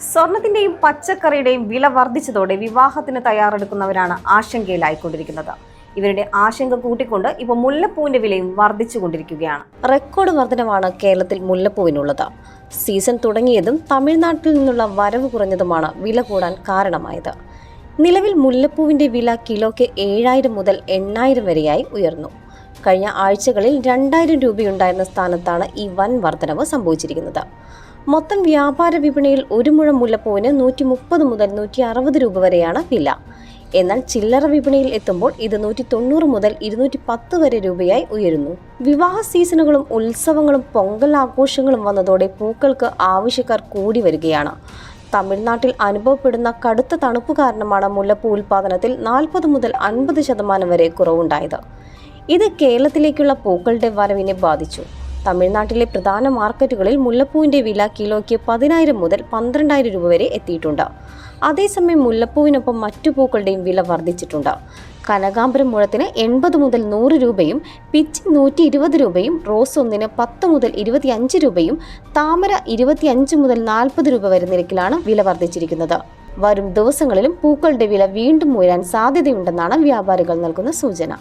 സ്വർണത്തിന്റെയും പച്ചക്കറിയുടെയും വില വർദ്ധിച്ചതോടെ വിവാഹത്തിന് തയ്യാറെടുക്കുന്നവരാണ് ആശങ്കയിലായിക്കൊണ്ടിരിക്കുന്നത്. ഇവരുടെ ആശങ്ക കൂട്ടിക്കൊണ്ട് ഇപ്പോൾ മുല്ലപ്പൂവിന്റെ വിലയും വർദ്ധിച്ചുകൊണ്ടിരിക്കുകയാണ്. റെക്കോർഡ് വർധനമാണ് കേരളത്തിൽ മുല്ലപ്പൂവിനുള്ളത്. സീസൺ തുടങ്ങിയതും തമിഴ്നാട്ടിൽ നിന്നുള്ള വരവ് കുറഞ്ഞതുമാണ് വില കൂടാൻ കാരണമായത്. നിലവിൽ മുല്ലപ്പൂവിന്റെ വില കിലോയ്ക്ക് 7,000 മുതൽ 8,000 വരെയായി ഉയർന്നു. കഴിഞ്ഞ ആഴ്ചകളിൽ 2,000 രൂപയുണ്ടായിരുന്ന സ്ഥാനത്താണ് ഈ വൻ വർധനവ് സംഭവിച്ചിരിക്കുന്നത്. മൊത്തം വ്യാപാര വിപണിയിൽ ഒരു മുഴം മുല്ലപ്പൂവിന് 130 മുതൽ 160 രൂപ വരെയാണ് വില. എന്നാൽ ചില്ലറ വിപണിയിൽ എത്തുമ്പോൾ ഇത് 190 മുതൽ 210 വരെ രൂപയായി ഉയരുന്നു. വിവാഹ സീസണുകളും ഉത്സവങ്ങളും പൊങ്കൽ ആഘോഷങ്ങളും വന്നതോടെ പൂക്കൾക്ക് ആവശ്യക്കാർ കൂടി വരികയാണ്. തമിഴ്നാട്ടിൽ അനുഭവപ്പെടുന്ന കടുത്ത തണുപ്പ് കാരണമാണ് മുല്ലപ്പൂ ഉൽപാദനത്തിൽ 40 മുതൽ 50% വരെ കുറവുണ്ടായത്. ഇത് കേരളത്തിലേക്കുള്ള പൂക്കളുടെ വരവിനെ ബാധിച്ചു. തമിഴ്നാട്ടിലെ പ്രധാന മാർക്കറ്റുകളിൽ മുല്ലപ്പൂവിന്റെ വില കിലോയ്ക്ക് 10,000 മുതൽ 12,000 രൂപ വരെ എത്തിയിട്ടുണ്ട്. അതേസമയം മുല്ലപ്പൂവിനൊപ്പം മറ്റു പൂക്കളുടെയും വില വർദ്ധിച്ചിട്ടുണ്ട്. കനകാംബരം മുഴത്തിന് 80 മുതൽ 100 രൂപയും, പിച്ചി 120 രൂപയും, റോസ് ഒന്നിന് 10 മുതൽ 25 രൂപയും, താമര 25 മുതൽ 40 രൂപ വരെ നിരക്കിലാണ് വില വർദ്ധിച്ചിരിക്കുന്നത്. വരും ദിവസങ്ങളിലും പൂക്കളുടെ വില വീണ്ടും ഉയരാൻ സാധ്യതയുണ്ടെന്നാണ് വ്യാപാരികൾ നൽകുന്ന സൂചന.